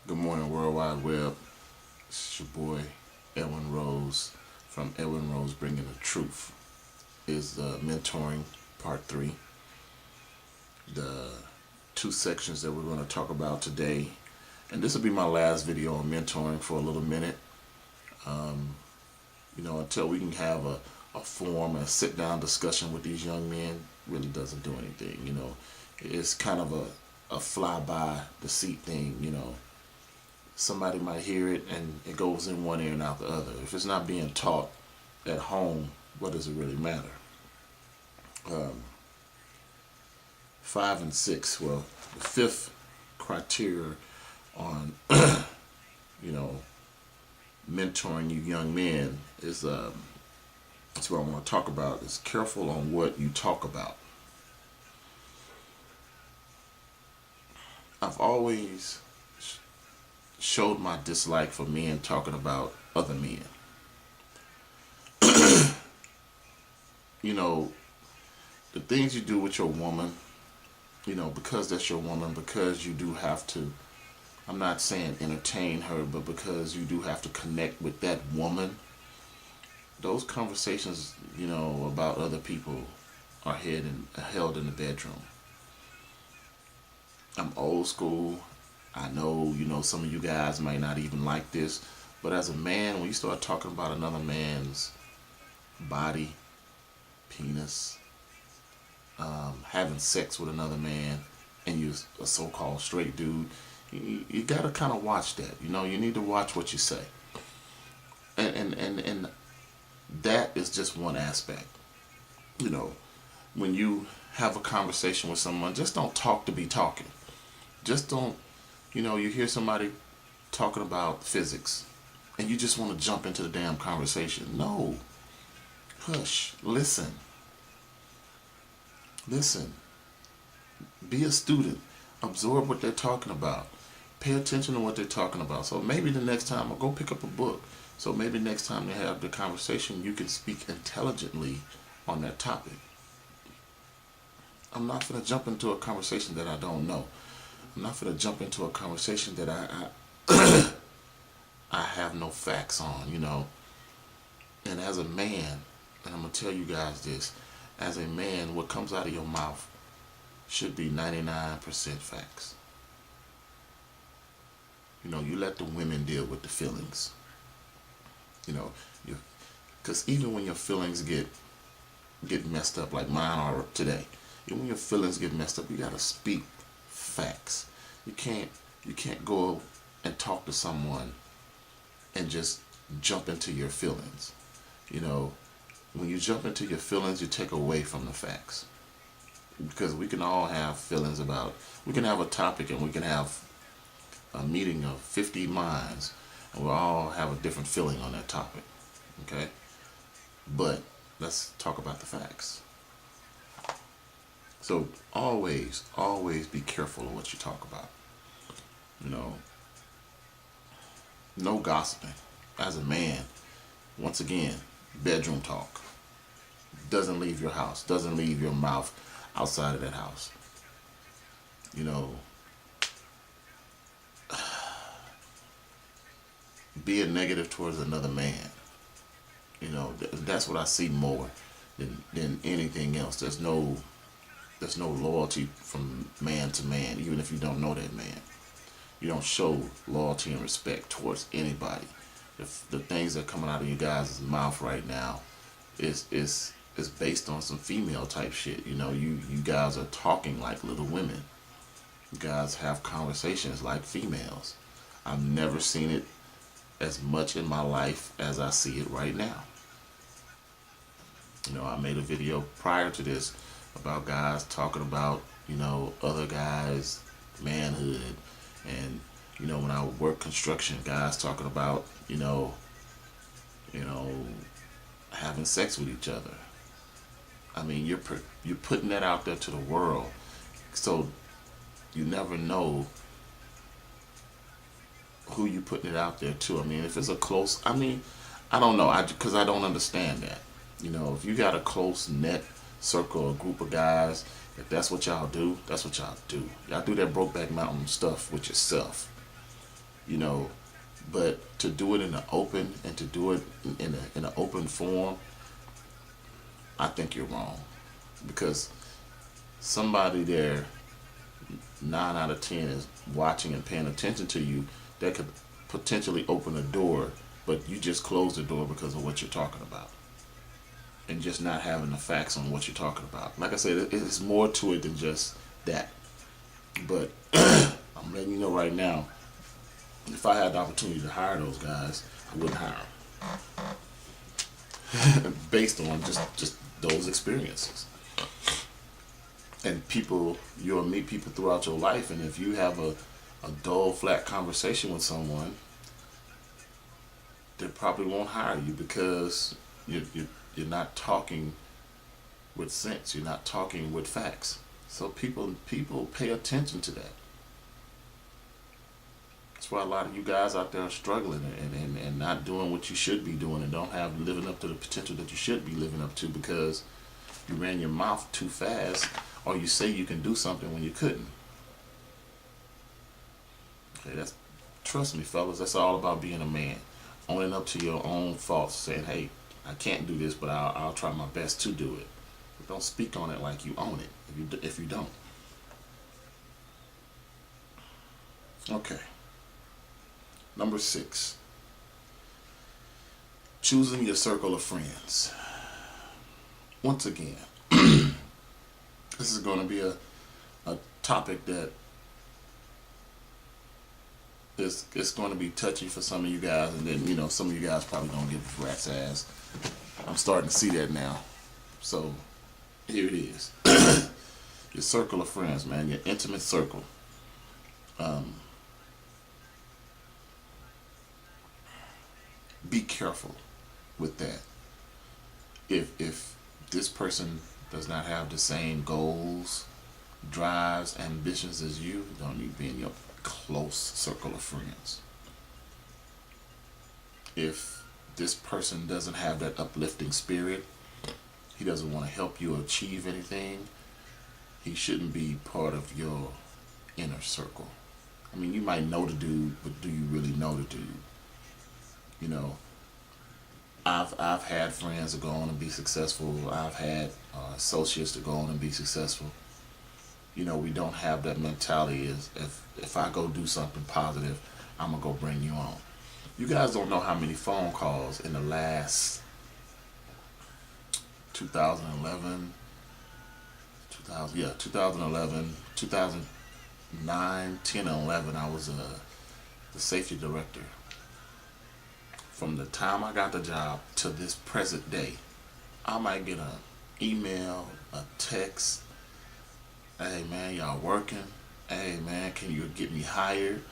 Good morning, World Wide Web. It's your boy, Edwin Rose, from Edwin Rose Bringing the Truth. Is mentoring part 3. The two sections that we're going to talk about today. And this will be my last video on mentoring for a little minute. Until we can have a forum and a sit down discussion with these young men, really doesn't do anything. It's kind of a fly by the seat thing. Somebody might hear it and it goes in one ear and out the other. If it's not being taught at home, what does it really matter? 5 and 6. Well, the fifth criteria on mentoring you young men is that's what I want to talk about. Is careful on what you talk about. I've always showed my dislike for men talking about other men. The things you do with your woman, because that's your woman, because you do have to, I'm not saying entertain her, but because you do have to connect with that woman, those conversations, about other people are held in the bedroom. I'm old school. I know, some of you guys might not even like this, but as a man, when you start talking about another man's body, penis, having sex with another man, and you're a so-called straight dude, you gotta kind of watch that. You need to watch what you say, and that is just one aspect. When you have a conversation with someone, just don't talk to be talking. Just don't. You hear somebody talking about physics and you just want to jump into the damn conversation. No. Hush. Listen. Be a student. Absorb what they're talking about. Pay attention to what they're talking about. So maybe the next time, I'll go pick up a book. So maybe next time they have the conversation, you can speak intelligently on that topic. I'm not going to jump into a conversation that I don't know. I'm not going to jump into a conversation that I have no facts on, And as a man, and I'm going to tell you guys this, as a man, what comes out of your mouth should be 99% facts. You let the women deal with the feelings. Because even when your feelings get messed up, like mine are today, even when your feelings get messed up, you got to speak facts. You can't go and talk to someone and just jump into your feelings. When you jump into your feelings, you take away from the facts. Because we can all have feelings about, we can have a topic and we can have a meeting of 50 minds and we'll all have a different feeling on that topic. Okay? But let's talk about the facts. So always be careful of what you talk about. No gossiping. As a man, once again, bedroom talk. Doesn't leave your house. Doesn't leave your mouth outside of that house. Being negative towards another man. That's what I see more than anything else. There's no loyalty from man to man, even if you don't know that man. You don't show loyalty and respect towards anybody. The things that are coming out of you guys' mouth right now is based on some female type shit. You guys are talking like little women. You guys have conversations like females. I've never seen it as much in my life as I see it right now. I made a video prior to this about guys talking about, other guys' manhood. And, when I work construction, guys talking about, having sex with each other. I mean, you're putting that out there to the world. So you never know who you putting it out there to. I mean, if it's a close, I don't know, because I don't understand that. If you got a close net circle, a group of guys, if that's what y'all do, that's what y'all do. Y'all do that Brokeback Mountain stuff with yourself. you know. But to do it in the open and to do it in an open form, I think you're wrong, because somebody there, 9 out of 10 is watching and paying attention to you, that could potentially open a door, but you just close the door because of what you're talking about and just not having the facts on what you're talking about. Like I said, it's more to it than just that. But I'm letting you know right now, if I had the opportunity to hire those guys, I wouldn't hire them based on just those experiences. And people, you'll meet people throughout your life, and if you have a dull, flat conversation with someone, they probably won't hire you because you're not talking with sense. You're not talking with facts. So people pay attention to that. That's why a lot of you guys out there are struggling and not doing what you should be doing and don't have living up to the potential that you should be living up to, because you ran your mouth too fast, or you say you can do something when you couldn't. Okay, trust me, fellas, that's all about being a man. Owning up to your own faults, saying, hey, I can't do this, but I'll try my best to do it. But don't speak on it like you own it if you don't. Okay. Number 6, choosing your circle of friends. Once again, this is going to be a topic that it's going to be touchy for some of you guys, and then some of you guys probably don't give a rat's ass. I'm starting to see that now. So here it is. Your circle of friends, man, your intimate circle. Be careful with that. If this person does not have the same goals, drives, ambitions as you, don't need to be in your close circle of friends. If this person doesn't have that uplifting spirit, he doesn't want to help you achieve anything, he shouldn't be part of your inner circle. I mean, you might know the dude, but do you really know the dude? I've had friends that go on and be successful. I've had associates that go on and be successful. We don't have that mentality as if I go do something positive, I'm going to go bring you on. You guys don't know how many phone calls in the last 2011, 2009, 10, and 11, I was the safety director. From the time I got the job to this present day, I might get an email, a text, hey man, y'all working? Hey man, can you get me hired?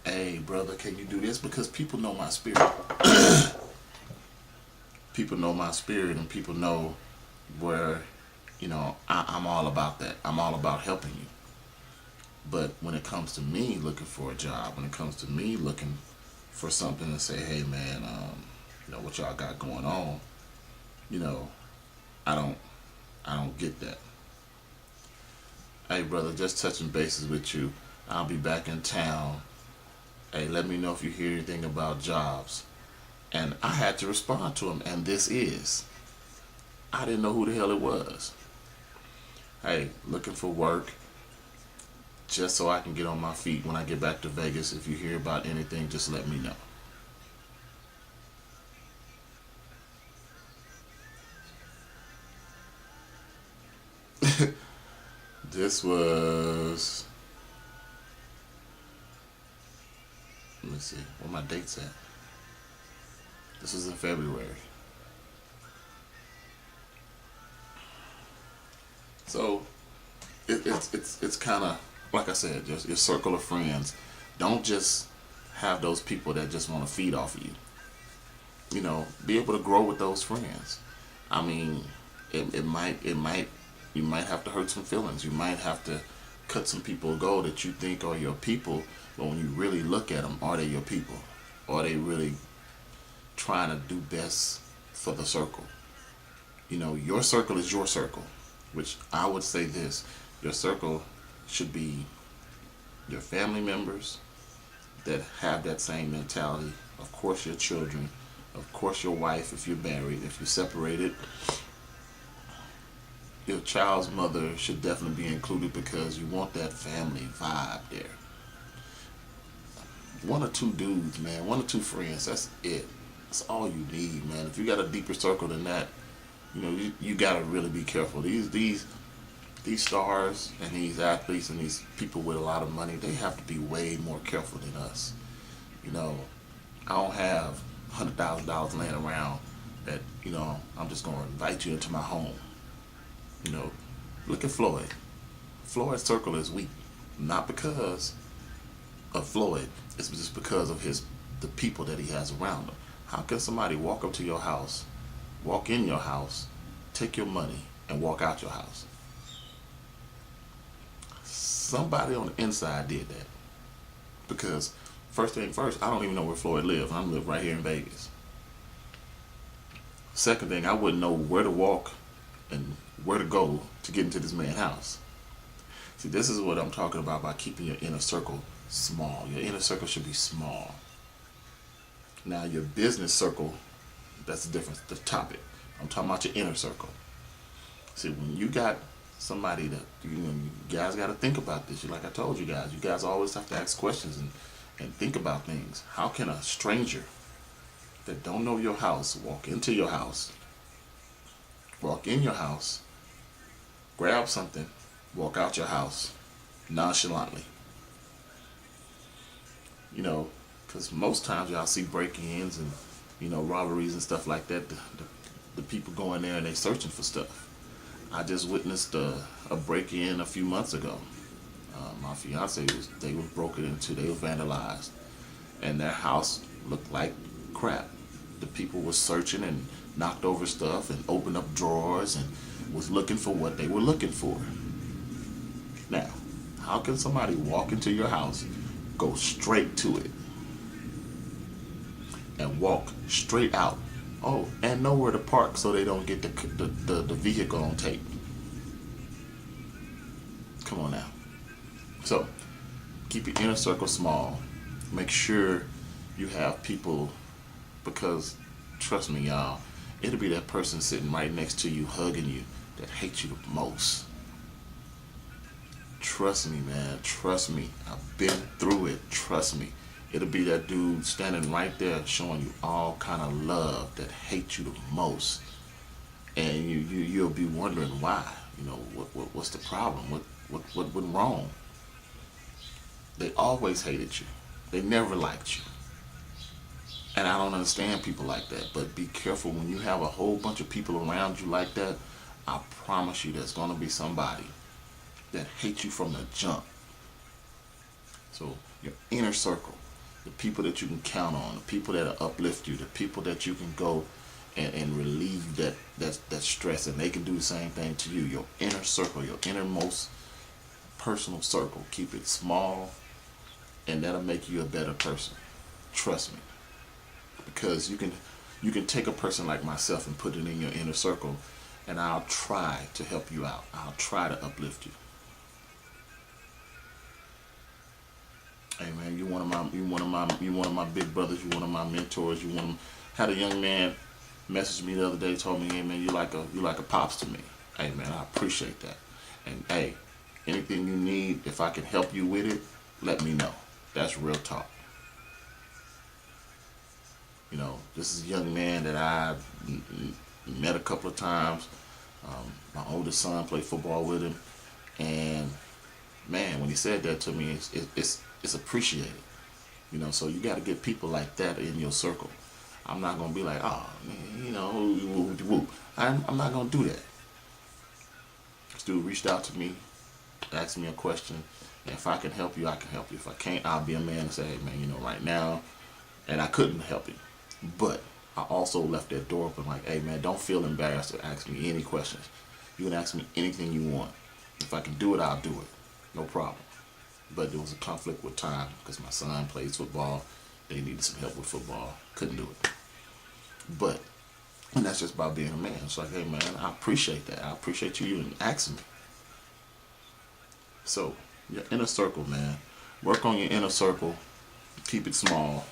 Hey brother, can you do this? Because people know my spirit. People know my spirit, and people know where, I'm all about that. I'm all about helping you. But when it comes to me looking for a job, when it comes to me looking for something to say, hey man, what y'all got going on, I don't get that. Hey brother, just touching bases with you. I'll be back in town. Hey, let me know if you hear anything about jobs. And I had to respond to him, and I didn't know who the hell it was. Hey, looking for work, just so I can get on my feet when I get back to Vegas. If you hear about anything, just let me know. This was, let me see, where my dates at? This was in February. So it's kind of like I said, just your circle of friends. Don't just have those people that just want to feed off of you. Be able to grow with those friends. I mean, it might you might have to hurt some feelings. You might have to cut some people go that you think are your people, but when you really look at them, are they your people? Are they really trying to do best for the circle? Your circle is your circle, which I would say this: your circle should be your family members, that have that same mentality. Of course, your children, of course, your wife if you're married. If you're separated, your child's mother should definitely be included because you want that family vibe there. One or two dudes, man, one or two friends, that's it. That's all you need, man. If you got a deeper circle than that, you gotta really be careful. These stars and these athletes and these people with a lot of money, they have to be way more careful than us. You know, I don't have $100,000 laying around that, I'm just gonna invite you into my home. Look at Floyd. Floyd's circle is weak, not because of Floyd. It's just because of the people that he has around him. How can somebody walk up to your house, walk in your house, take your money, and walk out your house? Somebody on the inside did that. Because first thing first, I don't even know where Floyd lives. I live right here in Vegas. Second thing, I wouldn't know where to walk and where to go to get into this man's house. See, this is what I'm talking about by keeping your inner circle small. Your inner circle should be small. Now, your business circle, that's the difference, the topic. I'm talking about your inner circle. See, when you got somebody that, you guys got to think about this. Like I told you guys always have to ask questions and think about things. How can a stranger that don't know your house walk into your house, walk in your house, grab something, walk out your house nonchalantly? Because most times y'all see break-ins and, robberies and stuff like that. The people go in there and they searching for stuff. I just witnessed a break-in a few months ago. My fiance they were broken into, they were vandalized, and their house looked like crap. The people were searching and knocked over stuff and opened up drawers and was looking for what they were looking for. Now, how can somebody walk into your house, go straight to it, and walk straight out? Oh, and know where to park so they don't get the vehicle on tape. Come on now. So, keep your inner circle small. Make sure you have people, because trust me, y'all, it'll be that person sitting right next to you, hugging you, that hates you the most. Trust me, man. Trust me. I've been through it. Trust me. It'll be that dude standing right there showing you all kind of love that hates you the most. And you'll be wondering why. What's the problem? What went wrong? They always hated you. They never liked you. And I don't understand people like that. But be careful when you have a whole bunch of people around you like that. I promise you there's going to be somebody that hates you from the jump. So your inner circle, the people that you can count on, the people that uplift you, the people that you can go and relieve that stress, and they can do the same thing to you. Your inner circle, your innermost personal circle, keep it small, and that'll make you a better person. Trust me. Because you can take a person like myself and put it in your inner circle, and I'll try to help you out. I'll try to uplift you. Hey man, you one of my big brothers. You one of my mentors. Had a young man message me the other day, told me, hey man, you like a pops to me. Hey man, I appreciate that. And hey, anything you need, if I can help you with it, let me know. That's real talk. This is a young man that I met a couple of times. My oldest son played football with him, and man, when he said that to me, it's appreciated. So you got to get people like that in your circle. I'm not gonna be like, oh man, I'm not gonna do that. This dude reached out to me, asked me a question, and if I can help you, I can help you. If I can't, I'll be a man and say, hey man, right now, and I couldn't help him. But I also left that door open, like, hey man, don't feel embarrassed to ask me any questions. You can ask me anything you want. If I can do it, I'll do it. No problem. But there was a conflict with time because my son plays football. They needed some help with football. Couldn't do it. And that's just about being a man. It's like, hey man, I appreciate that. I appreciate you even asking me. So, your inner circle, man. Work on your inner circle. Keep it small.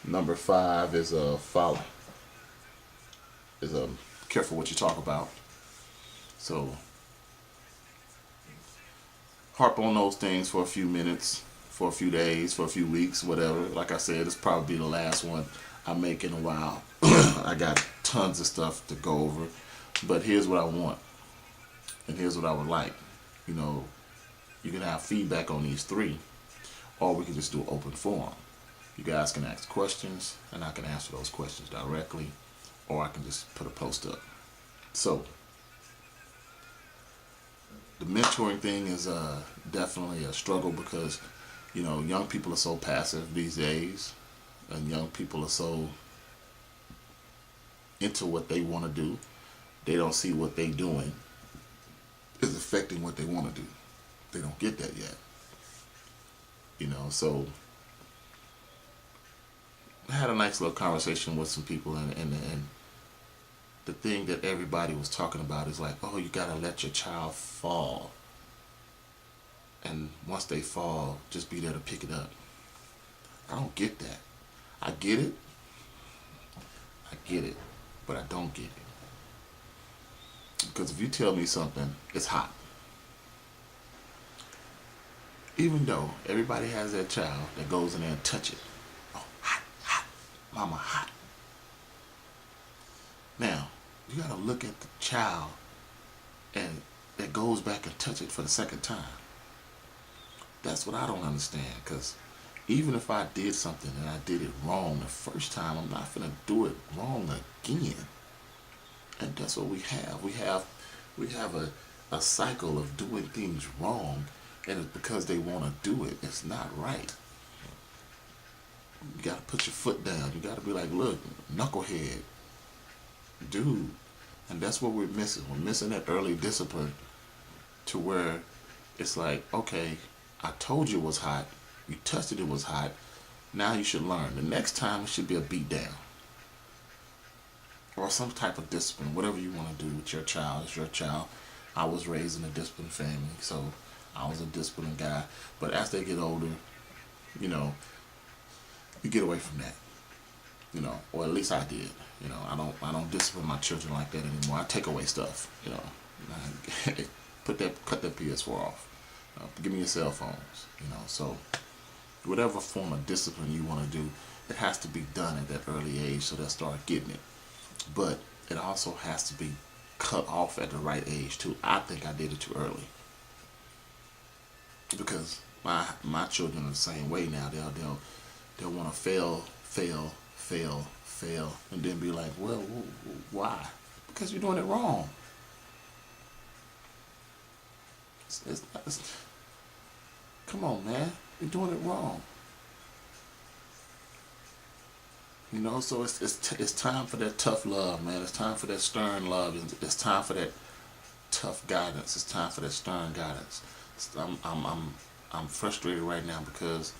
Number 5 is follow. Is careful what you talk about. So harp on those things for a few minutes, for a few days, for a few weeks, whatever. Like I said, it's probably the last one I make in a while. I got tons of stuff to go over, but here's what I want, and here's what I would like. You know, you can have feedback on these 3, or we can just do an open forum. You guys can ask questions, and I can answer those questions directly, or I can just put a post up. So the mentoring thing is definitely a struggle because, you know, young people are so passive these days, and young people are so into what they want to do. They don't see what they doing is affecting what they want to do. They don't get that yet. You know, so I had a nice little conversation with some people, and the thing that everybody was talking about is like, oh, you gotta let your child fall, and once they fall, just be there to pick it up. I don't get that. I get it, but I don't get it. Because if you tell me something, it's hot. Even though everybody has that child that goes in there and touch it. Oh, hot, hot, mama, hot. Now, you gotta look at the child and that goes back and touch it for the second time. That's what I don't understand, because even if I did something and I did it wrong the first time, I'm not gonna do it wrong again. And that's what we have. We have a cycle of doing things wrong, and it's because they want to do it. It's not right. You gotta put your foot down. You gotta be like, look, knucklehead, dude. And that's what we're missing. We're missing that early discipline to where it's like, okay, I told you it was hot. You touched it, it was hot. Now you should learn. The next time it should be a beat down. Or some type of discipline. Whatever you want to do with your child. It's your child. I was raised in a disciplined family, so I was a disciplined guy. But as they get older, you know, you get away from that. You know, or at least I did. You know, I don't discipline my children like that anymore. I take away stuff. You know, cut that PS4 off. Give me your cell phones. You know, so whatever form of discipline you want to do, it has to be done at that early age so they'll start getting it. But it also has to be cut off at the right age too. I think I did it too early because my children are the same way now. They'll want to fail, and then be like, well, why? Because you're doing it wrong. Come on, man, you're doing it wrong. You know, so it's time for that tough love, man. It's time for that stern love. It's time for that tough guidance. It's time for that stern guidance. I'm frustrated right now because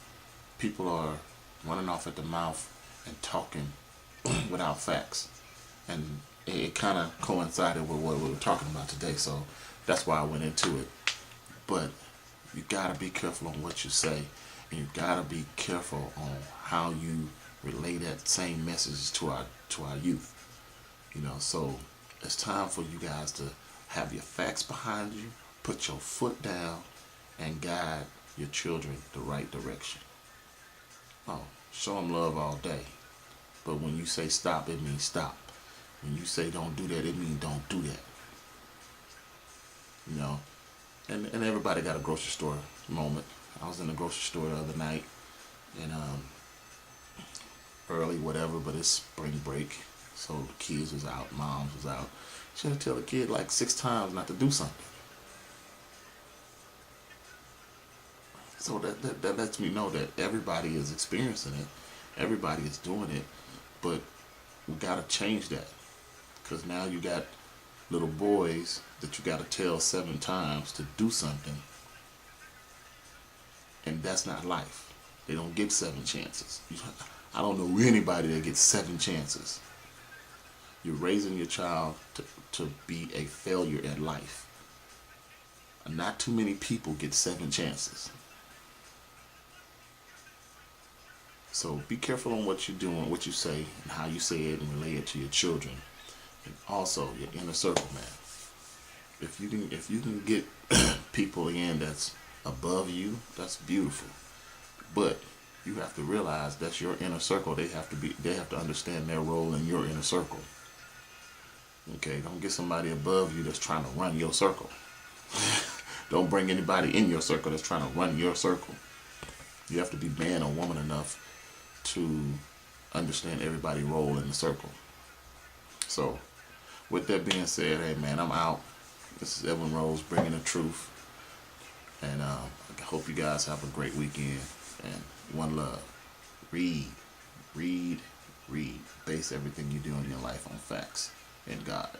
people are running off at the mouth and talking without facts, and it kind of coincided with what we were talking about today. So that's why I went into it. But you gotta be careful on what you say, and you gotta be careful on how you relay that same message to our youth. You know, so it's time for you guys to have your facts behind you, put your foot down, and guide your children the right direction. Oh, show them love all day, but when you say stop, it means stop. When you say don't do that, it means don't do that. You know, and everybody got a grocery store moment. I was in the grocery store the other night, and early, whatever, but it's spring break, so the kids was out, moms was out. She had to tell the kid like 6 times not to do something. So that lets me know that everybody is experiencing it, everybody is doing it, but we gotta change that, because now you got little boys that you gotta tell 7 times to do something, and that's not life. They don't get 7 chances. I don't know anybody that gets 7 chances. You're raising your child to be a failure at life. And not too many people get 7 chances. So be careful on what you're doing, what you say, and how you say it, and relay it to your children, and also your inner circle, man. If you can get people in that's above you, that's beautiful. But you have to realize that's your inner circle. They have to understand their role in your inner circle. Okay, don't get somebody above you that's trying to run your circle. Don't bring anybody in your circle that's trying to run your circle. You have to be man or woman enough to understand everybody's role in the circle. So, with that being said, hey man, I'm out. This is Evan Rose bringing the truth. And I hope you guys have a great weekend. And one love. Read, read, read. Base everything you do in your life on facts and God.